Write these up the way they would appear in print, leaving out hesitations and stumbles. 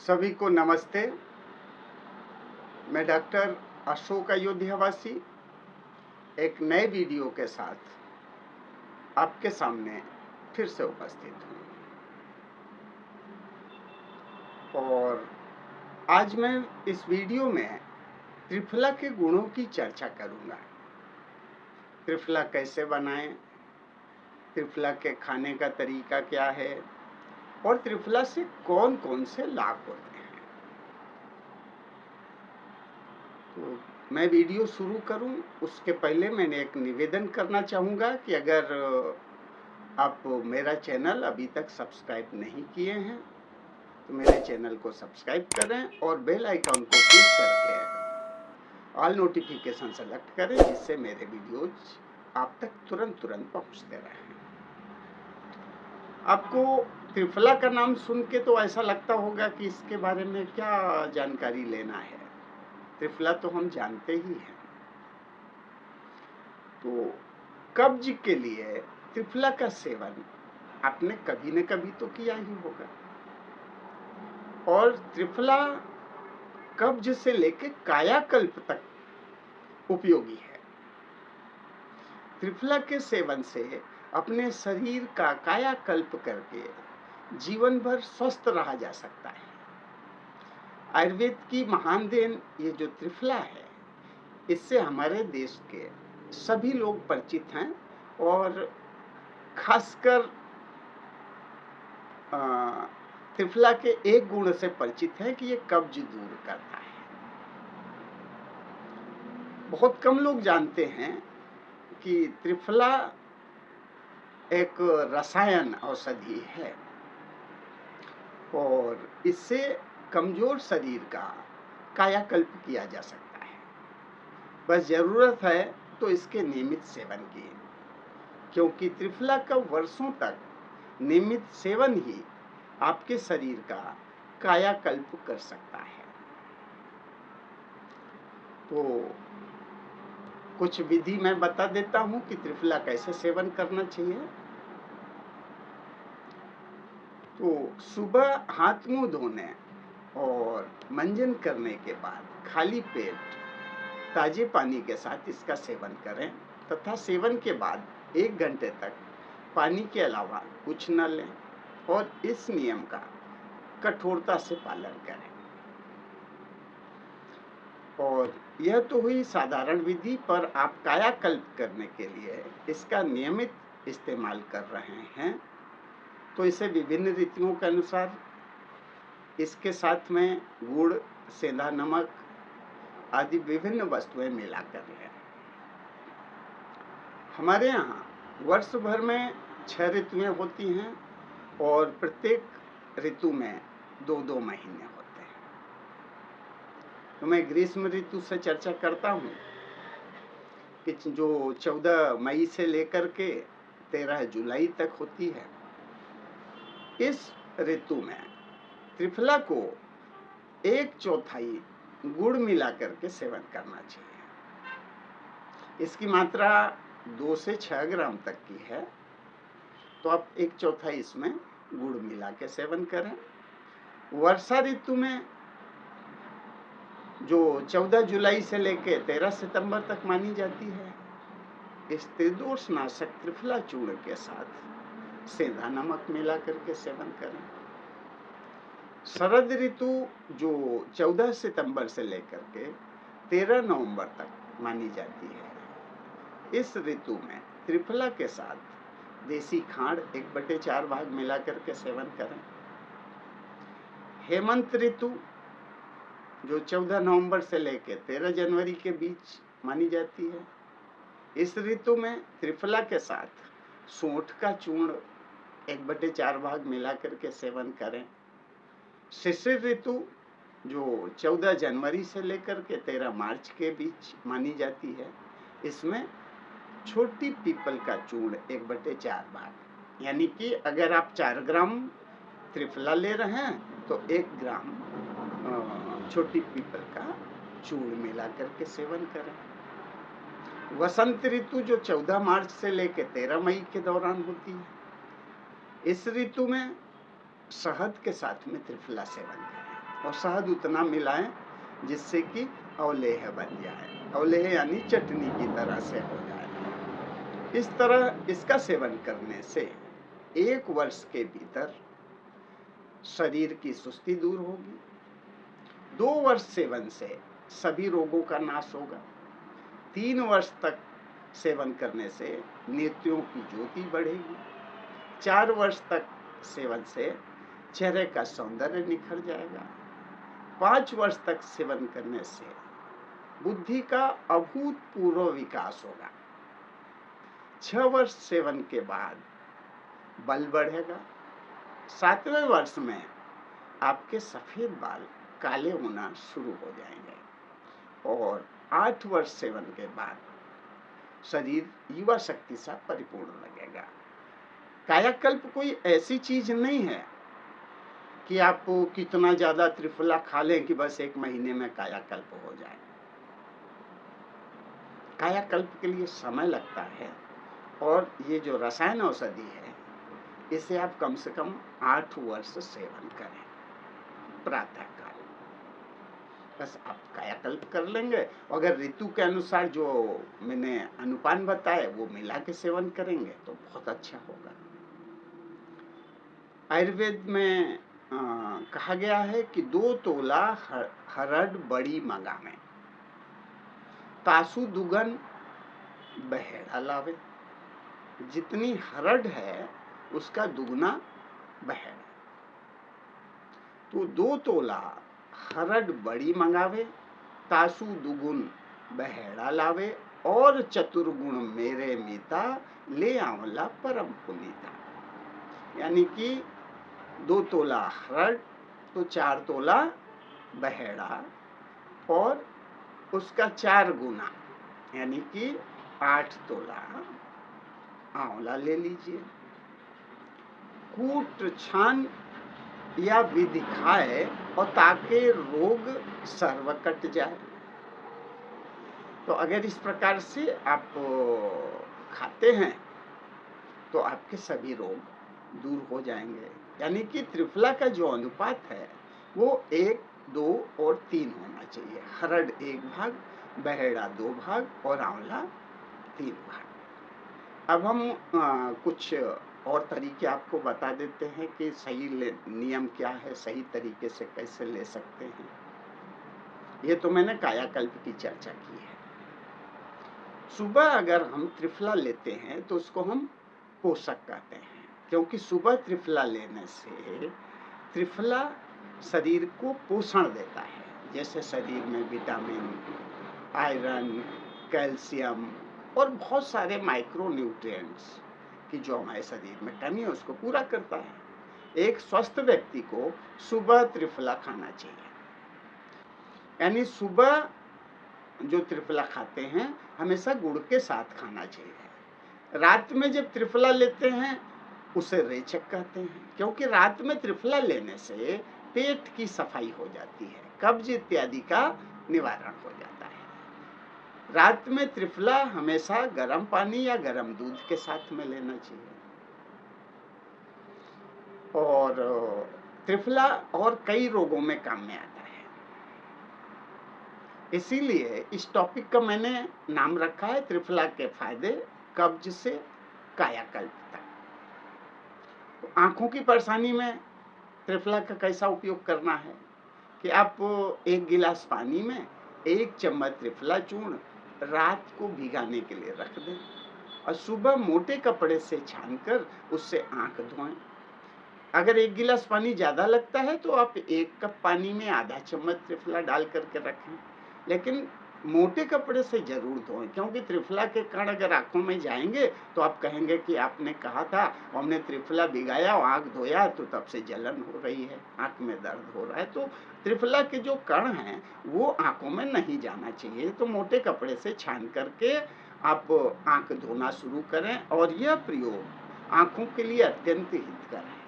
सभी को नमस्ते। मैं डॉक्टर अशोक अयोध्यावासी एक नए वीडियो के साथ आपके सामने फिर से उपस्थित हूँ और आज मैं इस वीडियो में त्रिफला के गुणों की चर्चा करूँगा। त्रिफला कैसे बनाएं, त्रिफला के खाने का तरीका क्या है और त्रिफला से कौन कौन से लाभ होते हैं। तो मैं वीडियो शुरू करूं उसके पहले मैंने एक निवेदन करना चाहूँगा कि अगर आप मेरा चैनल अभी तक सब्सक्राइब नहीं किए हैं तो मेरे चैनल को सब्सक्राइब करें और बेल आइकन को क्लिक करके ऑल नोटिफिकेशन सेलेक्ट करें, जिससे मेरे वीडियोज आप तक तुरंत पहुंचते रहें। आपको त्रिफला का नाम सुन के तो ऐसा लगता होगा कि इसके बारे में क्या जानकारी लेना है। त्रिफला तो हम जानते ही हैं। तो कब्ज के लिए त्रिफला का सेवन आपने कभी न कभी तो किया ही होगा और त्रिफला कब्ज से लेकर कायाकल्प तक उपयोगी है। त्रिफला के सेवन से अपने शरीर का कायाकल्प करके जीवन भर स्वस्थ रहा जा सकता है। आयुर्वेद की महान देन ये जो त्रिफला है, इससे हमारे देश के सभी लोग परिचित हैं और खासकर त्रिफला के एक गुण से परिचित है कि ये कब्ज दूर करता है। बहुत कम लोग जानते हैं कि त्रिफला एक रसायन औषधि है और इससे कमजोर शरीर का कायाकल्प किया जा सकता है। बस जरूरत है तो इसके नियमित सेवन की, क्योंकि त्रिफला का वर्षों तक नियमित सेवन ही आपके शरीर का कायाकल्प कर सकता है। तो कुछ विधि मैं बता देता हूं कि त्रिफला कैसे सेवन करना चाहिए। तो सुबह हाथ मुंह धोने और मंजन करने के बाद खाली पेट ताजे पानी के साथ इसका सेवन करें तथा सेवन के बाद 1 घंटे तक पानी के अलावा कुछ न लें और इस नियम का कठोरता से पालन करें। और यह तो हुई साधारण विधि, पर आप कायाकल्प करने के लिए इसका नियमित इस्तेमाल कर रहे हैं तो इसे विभिन्न रीतियों के अनुसार इसके साथ में गुड़, सेंधा नमक आदि विभिन्न वस्तुएं मिलाकर लें। हमारे यहाँ वर्ष भर में 6 ऋतुएं होती हैं और प्रत्येक ऋतु में 2-2 महीने होते हैं। तो मैं ग्रीष्म ऋतु से चर्चा करता हूँ कि जो 14 मई से लेकर के 13 जुलाई तक होती है। इस ऋतु में त्रिफला को 1/4 गुड़ मिला करके सेवन करना चाहिए। इसकी मात्रा 2 से 6 ग्राम तक की है, तो आप 1/4 इसमें गुड़ मिला के सेवन करें। वर्षा ऋतु में जो 14 जुलाई से लेकर 13 सितंबर तक मानी जाती है, इस त्रिदोष नाशक त्रिफला चूर्ण के साथ सेंधा नमक मिला करके सेवन करें। शरद ऋतु जो 14 सितंबर से लेकर के 13 नवंबर तक मानी जाती है, इस ऋतु में त्रिफला के साथ देसी खांड 1/4 भाग मिला करके सेवन करें। हेमंत ऋतु जो 14 नवंबर से लेकर 13 जनवरी के बीच मानी जाती है, इस ऋतु में त्रिफला के साथ सूंठ का चूर्ण 1/4 भाग मिला करके सेवन करें। शिशिर ऋतु जो 14 जनवरी से लेकर के 13 मार्च के बीच मानी जाती है, इसमें छोटी पीपल का चूर्ण 1/4 भाग, यानी कि अगर आप 4 ग्राम त्रिफला ले रहे हैं तो 1 ग्राम छोटी पीपल का चूर्ण मिला करके सेवन करें। वसंत ऋतु जो 14 मार्च से लेकर 13 मई के दौरान होती है, इस ऋतु में शहद के साथ में त्रिफला सेवन करें। और शहद उतना मिलाएं जिससे कि अवलेह बन जाए। अवलेह यानी चटनी की तरह से हो जाए। इस तरह इसका सेवन करने से 1 वर्ष के भीतर शरीर की सुस्ती दूर होगी। 2 वर्ष सेवन से सभी रोगों का नाश होगा। 3 वर्ष तक सेवन करने से नेत्रों की ज्योति बढ़ेगी। 4 वर्ष तक सेवन से चेहरे का सौंदर्य निखर जाएगा। 5 वर्ष तक सेवन करने से बुद्धि का अभूतपूर्व विकास होगा। 6 वर्ष सेवन के बाद बल बढ़ेगा। 7वें वर्ष में आपके सफेद बाल काले होना शुरू हो जाएंगे और 8 वर्ष सेवन के बाद शरीर युवा शक्ति सा परिपूर्ण लगेगा। कायाकल्प कोई ऐसी चीज नहीं है कि आप कितना ज्यादा त्रिफला खा लें कि बस 1 महीने में कायाकल्प हो जाए। कायाकल्प के लिए समय लगता है और ये जो रसायन औषधि है इसे आप कम से कम 8 वर्ष सेवन करें प्रातः काल। बस आप कायाकल्प कर लेंगे। अगर ऋतु के अनुसार जो मैंने अनुपान बताया वो मिला के सेवन करेंगे तो बहुत अच्छा होगा। आयुर्वेद में कहा गया है कि 2 तोला हरड़ बड़ी मंगावे, तासु दुगन बहेड़ा लावे। जितनी हरड़ है उसका दुगना बहेड़ा। तो 2 तोला हरड़ बड़ी मंगावे, तासु दुगुन बहेड़ा लावे और चतुर्गुण मेरे मीता ले आंवला परम पुनीता। यानी कि 2 तोला हरड़ तो 4 तोला बहेड़ा और उसका 4 गुना यानी कि 8 तोला आंवला ले लीजिए। कूट छान या विधि खाए और ताके रोग सर्व कट जाए। तो अगर इस प्रकार से आप खाते हैं तो आपके सभी रोग दूर हो जाएंगे। यानी कि त्रिफला का जो अनुपात है वो 1, 2 और 3 होना चाहिए। हरड़ 1 भाग, बहेड़ा 2 भाग और आंवला 3 भाग। अब हम कुछ और तरीके आपको बता देते हैं कि सही नियम क्या है, सही तरीके से कैसे ले सकते हैं। ये तो मैंने कायाकल्प की चर्चा की है। सुबह अगर हम त्रिफला लेते हैं तो उसको हम पोषक कहते हैं, क्योंकि सुबह त्रिफला लेने से त्रिफला शरीर को पोषण देता है। जैसे शरीर में विटामिन, आयरन, कैल्शियम और बहुत सारे माइक्रो न्यूट्रिएंट्स की जो हमारे शरीर में कमी है उसको पूरा करता है। एक स्वस्थ व्यक्ति को सुबह त्रिफला खाना चाहिए। यानी सुबह जो त्रिफला खाते हैं हमेशा गुड़ के साथ खाना चाहिए। रात में जब त्रिफला लेते हैं उसे रेचक कहते हैं, क्योंकि रात में त्रिफला लेने से पेट की सफाई हो जाती है, कब्ज इत्यादि का निवारण हो जाता है। रात में त्रिफला हमेशा गर्म पानी या गर्म दूध के साथ में लेना चाहिए। और त्रिफला और कई रोगों में काम में आता है। इसीलिए इस टॉपिक का मैंने नाम रखा है त्रिफला के फायदे कब्ज से कायाकल्प तक। तो आंखों की परेशानी में त्रिफला का कैसा उपयोग करना है कि आप 1 गिलास पानी में 1 चम्मच त्रिफला चूर्ण रात को भिगाने के लिए रख दें और सुबह मोटे कपड़े से छानकर उससे आंख धोएं। अगर 1 गिलास पानी ज्यादा लगता है तो आप 1 कप पानी में आधा चम्मच त्रिफला डाल करके रखें, लेकिन मोटे कपड़े से जरूर धोएं, क्योंकि त्रिफला के कण अगर आंखों में जाएंगे तो आप कहेंगे कि आपने कहा था हमने त्रिफला भिगाया और आंख धोया तो तब से जलन हो रही है, आंख में दर्द हो रहा है। तो त्रिफला के जो कण हैं वो आंखों में नहीं जाना चाहिए। तो मोटे कपड़े से छान करके आप आंख धोना शुरू करें और यह प्रयोग आंखों के लिए अत्यंत हितकर है।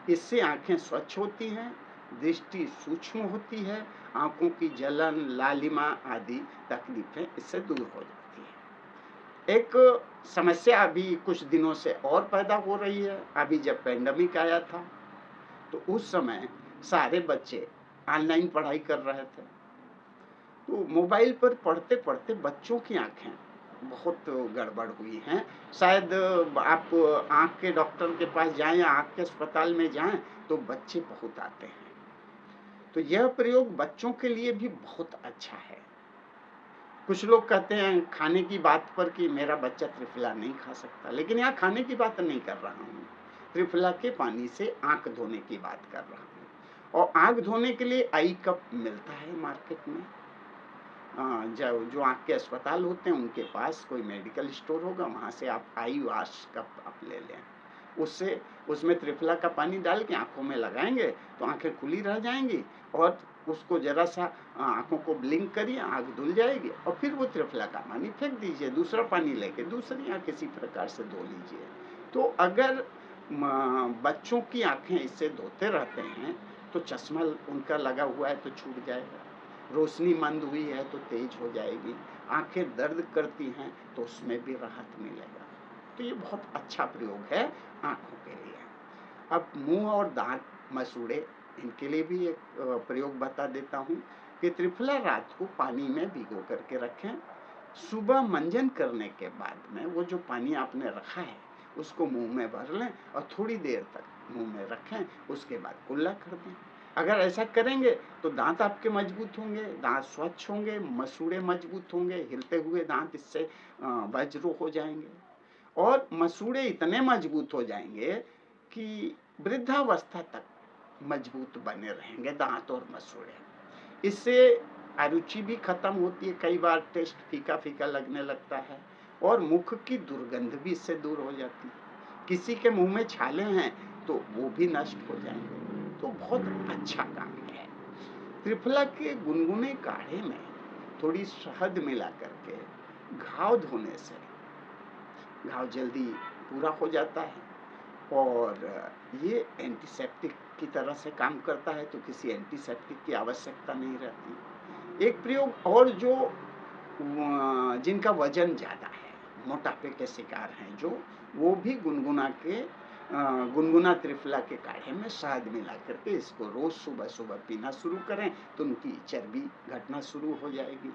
इससे आंखें स्वच्छ होती हैं, दृष्टि सूक्ष्म होती है, आंखों की जलन, लालिमा आदि तकलीफें इससे दूर हो जाती है। एक समस्या अभी कुछ दिनों से और पैदा हो रही है। अभी जब पेंडेमिक आया था तो उस समय सारे बच्चे ऑनलाइन पढ़ाई कर रहे थे। तो मोबाइल पर पढ़ते-पढ़ते बच्चों की आँखें बहुत गड़बड़ हुई हैं। शायद आप आँख के डॉक्टर के पास जाएँ या आँख के अस्पताल में जाएँ तो बच्चे बहुत आते हैं। तो यह प्रयोग बच्चों के लिए भी बहुत अच्छा है। कुछ लोग कहते हैं खाने की बात पर कि मेरा बच्चा त्रिफला नहीं खा सकता, लेकिन यहाँ खाने की बात नहीं कर रहा हूँ। त्रिफला के पानी से आँख धोने की बात कर रहा हूँ। और आँख धोने के लिए आई कप मिलता है मार्केट में। जो आँख के अस्पताल होते हैं उनके पास कोई मेडिकल स्टोर होगा, वहाँ से आप आई वॉश कप आप ले लें। उससे उसमें त्रिफला का पानी डाल के आँखों में लगाएँगे तो आँखें खुली रह जाएँगी और उसको ज़रा-सा आँखों को ब्लिंक करिए, आँख धुल जाएगी और फिर वो त्रिफला का पानी फेंक दीजिए, दूसरा पानी लेके दूसरी आँख इसी प्रकार से धो लीजिए। तो अगर बच्चों की आँखें इससे धोते रहते हैं तो चश्मा उनका लगा हुआ है तो छूट जाएगा, रोशनी मंद हुई है तो तेज हो जाएगी, आँखें दर्द करती हैं तो उसमें भी राहत मिलेगा। तो ये बहुत अच्छा प्रयोग है आँखों के लिए। अब मुँह और दाँत मसूड़े, इनके लिए भी एक प्रयोग बता देता हूँ कि त्रिफला रात को पानी में भिगो करके रखें। सुबह मंजन करने के बाद में वो जो पानी आपने रखा है उसको मुँह में भर लें और थोड़ी देर तक मुँह में रखें, उसके बाद कुल्ला कर दें। अगर ऐसा करेंगे तो दाँत आपके मजबूत होंगे, दाँत स्वच्छ होंगे, मसूड़े मजबूत होंगे, हिलते हुए दाँत इससे वज्र हो जाएँगे और मसूड़े इतने मजबूत हो जाएँगे कि वृद्धावस्था तक मजबूत बने रहेंगे दाँत और मसूड़े। इससे अरुचि भी खत्म होती है, कई बार टेस्ट फीका-फीका लगने लगता है और मुख की दुर्गंध भी इससे दूर हो जाती है। किसी के मुँह में छाले हैं तो वो भी नष्ट हो जाएँगे, तो बहुत अच्छा काम है। त्रिफला के गुनगुने काढ़े में थोड़ी शहद मिला करके घाव धोने से घाव जल्दी पूरा हो जाता है और ये एंटीसेप्टिक की तरह से काम करता है, तो किसी एंटीसेप्टिक की आवश्यकता नहीं रहती। एक प्रयोग और जो जिनका वजन ज़्यादा है, मोटापे के शिकार हैं जो, वो भी गुनगुना त्रिफला के काढ़े में शहद मिला करके इसको रोज सुबह-सुबह पीना शुरू करें तो उनकी चर्बी घटना शुरू हो जाएगी।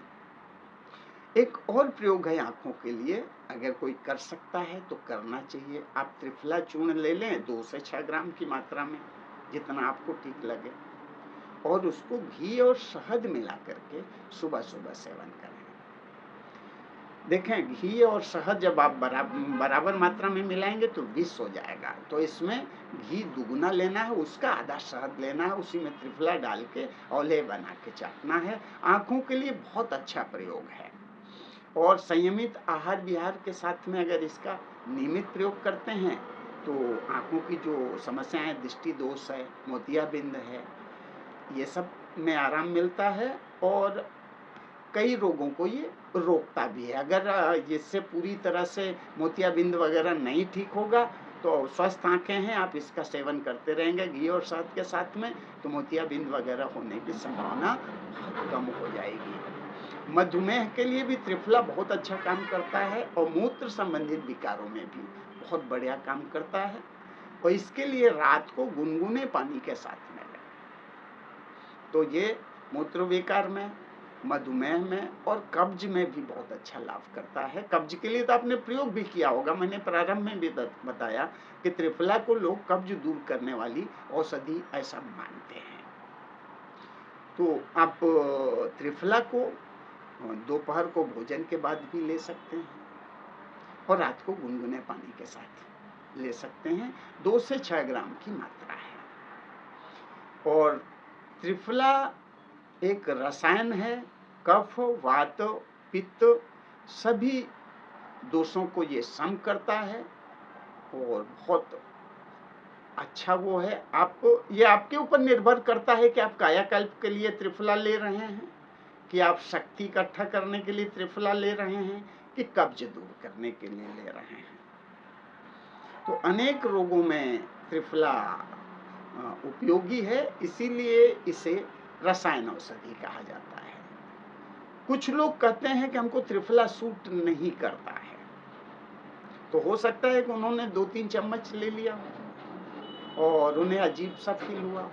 एक और प्रयोग है आँखों के लिए, अगर कोई कर सकता है तो करना चाहिए। आप त्रिफला चूर्ण ले लें 2 से 6 ग्राम की मात्रा में, जितना आपको ठीक लगे और उसको घी और शहद मिला करके सुबह-सुबह सेवन करें। देखें घी और शहद जब आप बराबर मात्रा में मिलाएँगे तो विष हो जाएगा, तो इसमें घी दुगुना लेना है, उसका आधा शहद लेना है, उसी में त्रिफला डाल के औले बना के चाटना है। आँखों के लिए बहुत अच्छा प्रयोग है और संयमित आहार विहार के साथ में अगर इसका नियमित प्रयोग करते हैं तो आँखों की जो समस्याएँ, दृष्टि दोष है, मोतियाबिंद है, ये सब में आराम मिलता है और कई रोगों को ये रोकता भी है। अगर इससे पूरी तरह से मोतियाबिंद वगैरह नहीं ठीक होगा तो स्वस्थ आँखें हैं, आप इसका सेवन करते रहेंगे घी और शहद के साथ में तो मोतियाबिंद वगैरह होने की संभावना बहुत कम हो जाएगी। मधुमेह के लिए भी त्रिफला बहुत अच्छा काम करता है और मूत्र संबंधित विकारों में भी बहुत बढ़िया काम करता है और इसके लिए रात को गुनगुने पानी के साथ में लें तो ये मूत्र विकार में, मधुमेह में और कब्ज में भी बहुत अच्छा लाभ करता है। कब्ज के लिए तो आपने प्रयोग भी किया होगा, मैंने प्रारंभ में भी बताया कि त्रिफला को लोग कब्ज दूर करने वाली औषधि ऐसा मानते हैं। तो आप त्रिफला को दोपहर को भोजन के बाद भी ले सकते हैं और रात को गुनगुने पानी के साथ ले सकते हैं। 2 से 6 ग्राम की मात्रा है और त्रिफला एक रसायन है, कफ, वात, पित्त सभी दोषों को ये सम करता है और बहुत अच्छा वो है। ये आपके ऊपर निर्भर करता है कि आप कायाकल्प के लिए त्रिफला ले रहे हैं, कि आप शक्ति इकट्ठा करने के लिए त्रिफला ले रहे हैं, कि कब्ज दूर करने के लिए ले रहे हैं। तो अनेक रोगों में त्रिफला उपयोगी है, इसीलिए इसे रसायन औषधि कहा जाता है। कुछ लोग कहते हैं कि हमको त्रिफला सूट नहीं करता है, तो हो सकता है कि उन्होंने 2-3 चम्मच ले लिया और उन्हें अजीब सा फील हुआ,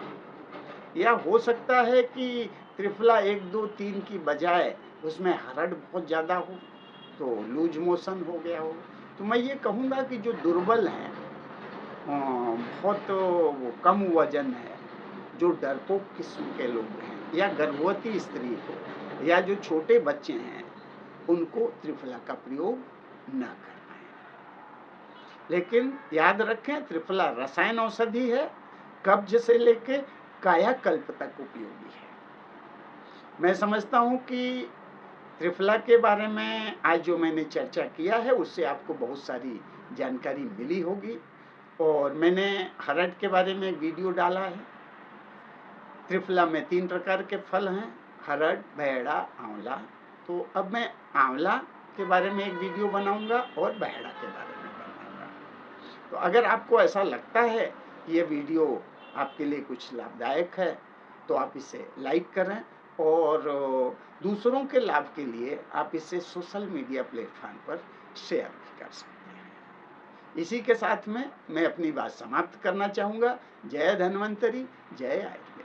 या हो सकता है कि त्रिफला 1, 2, 3 की बजाय उसमें हरड़ बहुत ज़्यादा हो, तो लूज मोशन हो गया हो। तो मैं ये कहूँगा कि जो दुर्बल हैं, बहुत वो कम वज़न है, जो डरपोक किस्म के लोग हैं, या गर्भवती स्त्री हो, या जो छोटे बच्चे हैं, उनको त्रिफला का प्रयोग न करना है। लेकिन याद रखें, त्रिफला रसायन औषधि है, कब्ज से लेके कायाकल्प तक उपयोगी है। मैं समझता हूँ कि त्रिफला के बारे में आज जो मैंने चर्चा किया है, उससे आपको बहुत सारी जानकारी मिली होगी। और मैंने हरड़ के बारे में एक वीडियो डाला है। त्रिफला में 3 प्रकार के फल हैं, हरड़, बहेड़ा, आंवला। तो अब मैं आंवला के बारे में एक वीडियो बनाऊंगा और बहेड़ा के बारे में बनाऊंगा। तो अगर आपको ऐसा लगता है कि ये वीडियो आपके लिए कुछ लाभदायक है, तो आप इसे लाइक करें, और दूसरों के लाभ के लिए आप इसे सोशल मीडिया प्लेटफॉर्म पर शेयर भी कर सकते हैं। इसी के साथ में मैं अपनी बात समाप्त करना चाहूँगा। जय धन्वंतरी, जय आयुर्वेद।